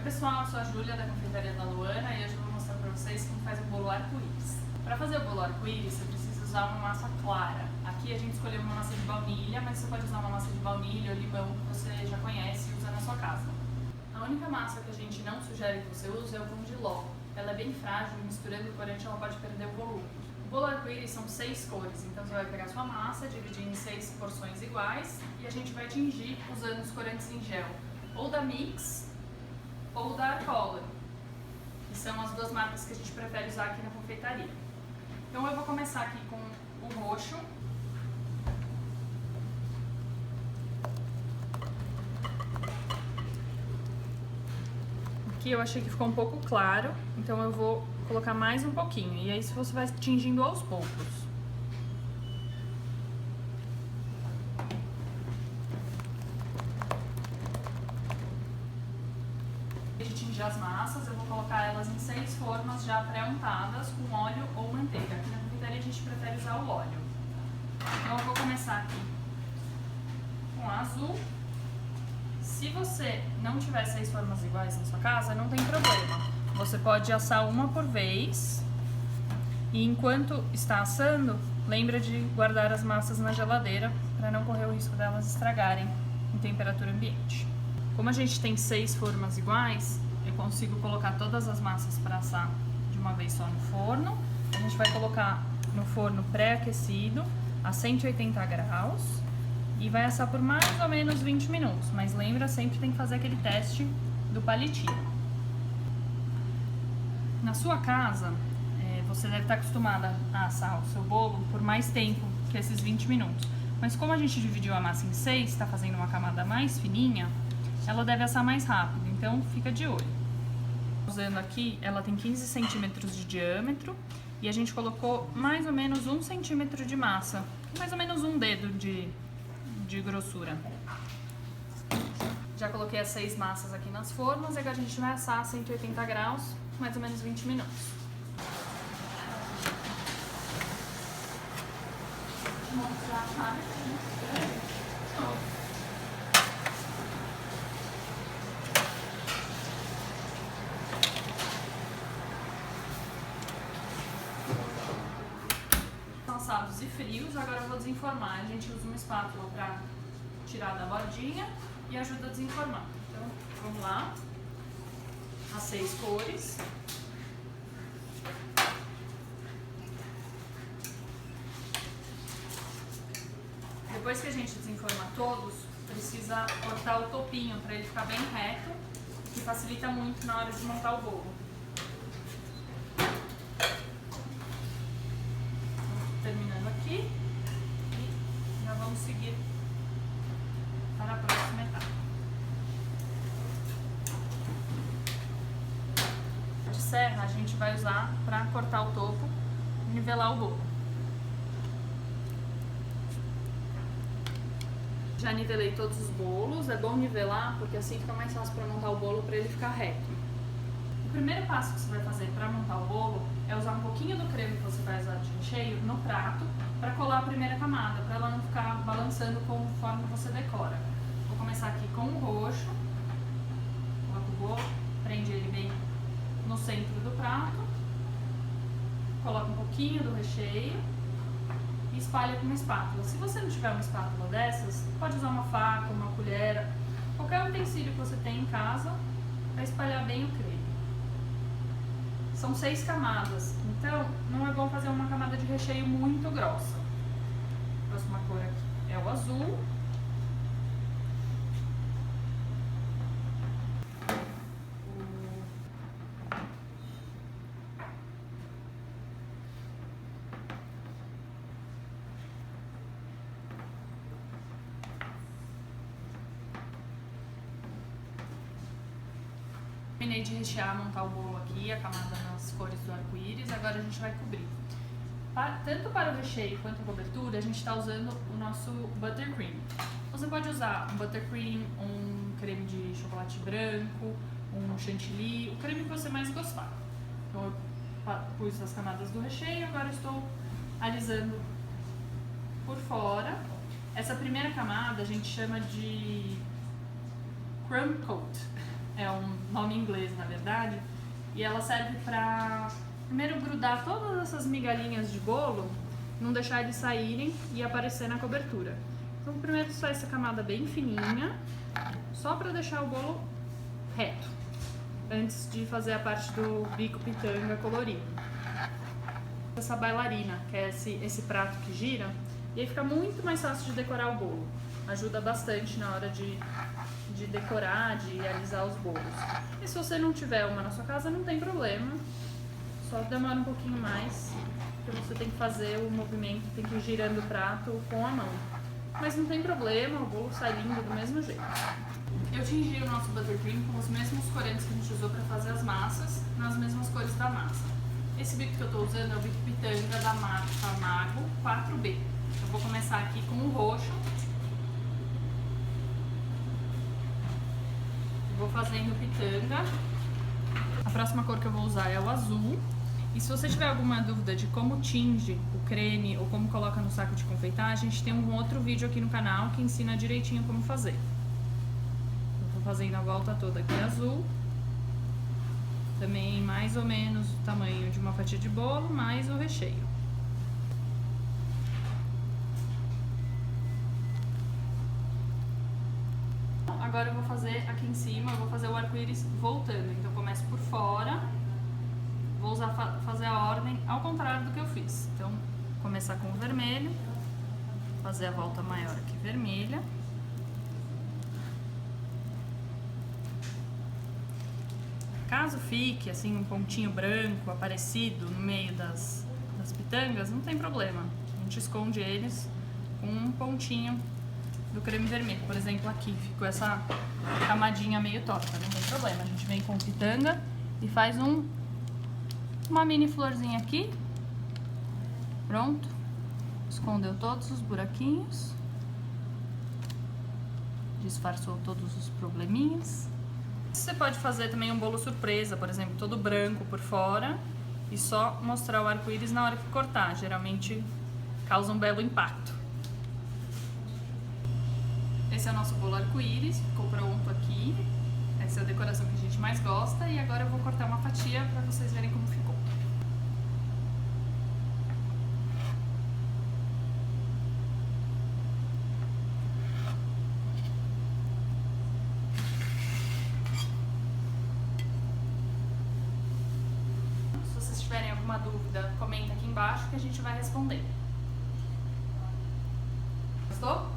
pessoal, eu sou a Júlia da Confeitaria da Luana e hoje eu vou mostrar pra vocês como faz o bolo arco-íris. Para fazer o bolo arco-íris você precisa usar uma massa clara. Aqui a gente escolheu uma massa de baunilha, mas você pode usar uma massa de baunilha ou limão que você já conhece e usa na sua casa. A única massa que a gente não sugere que você use é o pão de ló. Ela é bem frágil e misturando o corante ela pode perder o volume. O bolo arco-íris são 6 cores, então você vai pegar sua massa, dividir em 6 porções iguais e a gente vai tingir usando os corantes em gel, ou da Mix ou da Arcolor, que são as duas marcas que a gente prefere usar aqui na confeitaria. Então eu vou começar aqui com o roxo. Aqui eu achei que ficou um pouco claro, então eu vou colocar mais um pouquinho. E aí você vai tingindo aos poucos. De tingir as massas, eu vou colocar elas em 6 formas já pré-untadas com óleo ou manteiga. Aqui na confeitaria a gente prefere usar o óleo. Então eu vou começar aqui com a azul. Se você não tiver 6 formas iguais na sua casa, não tem problema. Você pode assar uma por vez e enquanto está assando, lembra de guardar as massas na geladeira para não correr o risco delas estragarem em temperatura ambiente. Como a gente tem 6 formas iguais, eu consigo colocar todas as massas para assar de uma vez só no forno. A gente vai colocar no forno pré-aquecido a 180 graus e vai assar por mais ou menos 20 minutos. Mas lembra, sempre tem que fazer aquele teste do palitinho. Na sua casa, você deve estar acostumada a assar o seu bolo por mais tempo que esses 20 minutos. Mas como a gente dividiu a massa em 6, está fazendo uma camada mais fininha, ela deve assar mais rápido, então fica de olho. Usando aqui, ela tem 15 centímetros de diâmetro e a gente colocou mais ou menos 1 centímetro de massa, mais ou menos um dedo de grossura. Já coloquei as 6 massas aqui nas formas e agora a gente vai assar a 180 graus, mais ou menos 20 minutos. Vou mostrar a chave. Assados e frios, agora eu vou desenformar. A gente usa uma espátula para tirar da bordinha e ajuda a desenformar. Então, vamos lá. As 6 cores. Depois que a gente desenformar todos, precisa cortar o topinho para ele ficar bem reto, que facilita muito na hora de montar o bolo. Terminando aqui e já vamos seguir para a próxima etapa. De serra a gente vai usar para cortar o topo e nivelar o bolo. Já nivelei todos os bolos, é bom nivelar porque assim fica mais fácil para montar o bolo, para ele ficar reto. O primeiro passo que você vai fazer para montar o bolo é usar um pouquinho do creme que você vai usar de recheio no prato para colar a primeira camada, para ela não ficar balançando conforme você decora. Vou começar aqui com o roxo, coloco o bolo, prende ele bem no centro do prato, coloca um pouquinho do recheio e espalha com uma espátula. Se você não tiver uma espátula dessas, pode usar uma faca, uma colher, qualquer utensílio que você tem em casa para espalhar bem o creme. São 6 camadas, então não é bom fazer uma camada de recheio muito grossa. A próxima cor aqui é o azul. Terminei de rechear, montar o bolo aqui, a camada nas cores do arco-íris, agora a gente vai cobrir. Tanto para o recheio quanto a cobertura, a gente está usando o nosso buttercream. Você pode usar um buttercream, um creme de chocolate branco, um chantilly, o creme que você mais gostar. Então eu pus as camadas do recheio, agora estou alisando por fora. Essa primeira camada a gente chama de crumb coat. É um nome nome em inglês, na verdade. E ela serve pra, primeiro, grudar todas essas migalhinhas de bolo, não deixar eles saírem e aparecer na cobertura. Então, primeiro só essa camada bem fininha, só pra deixar o bolo reto, antes de fazer a parte do bico pitanga colorido. Essa bailarina, que é esse prato que gira, e aí fica muito mais fácil de decorar o bolo. Ajuda bastante na hora de decorar, de alisar os bolos. E se você não tiver uma na sua casa, não tem problema. Só demora um pouquinho mais, porque você tem que fazer o movimento, tem que ir girando o prato com a mão. Mas não tem problema, o bolo sai lindo do mesmo jeito. Eu tingi o nosso buttercream com os mesmos corantes que a gente usou para fazer as massas, nas mesmas cores da massa. Esse bico que eu estou usando é o bico pitanga da marca Mago 4B. Eu vou começar aqui com o roxo. Vou fazendo pitanga. A próxima cor que eu vou usar é o azul. E se você tiver alguma dúvida de como tinge o creme ou como coloca no saco de confeitar, a gente tem um outro vídeo aqui no canal que ensina direitinho como fazer. Eu tô fazendo a volta toda aqui azul. Também mais ou menos o tamanho de uma fatia de bolo, mais o recheio. Agora eu vou fazer aqui em cima, eu vou fazer o arco-íris voltando. Então eu começo por fora, vou fazer a ordem ao contrário do que eu fiz. Então, começar com o vermelho, fazer a volta maior aqui vermelha. Caso fique assim um pontinho branco aparecido no meio das pitangas, não tem problema. A gente esconde eles com um pontinho do creme vermelho. Por exemplo, aqui ficou essa camadinha meio torta, não tem problema. A gente vem com pitanga e faz uma mini florzinha aqui. Pronto. Escondeu todos os buraquinhos. Disfarçou todos os probleminhas. Você pode fazer também um bolo surpresa, por exemplo, todo branco por fora e só mostrar o arco-íris na hora que cortar. Geralmente causa um belo impacto. Esse é o nosso bolo arco-íris, ficou pronto aqui. Essa é a decoração que a gente mais gosta e agora eu vou cortar uma fatia para vocês verem como ficou. Se vocês tiverem alguma dúvida, comenta aqui embaixo que a gente vai responder. Gostou?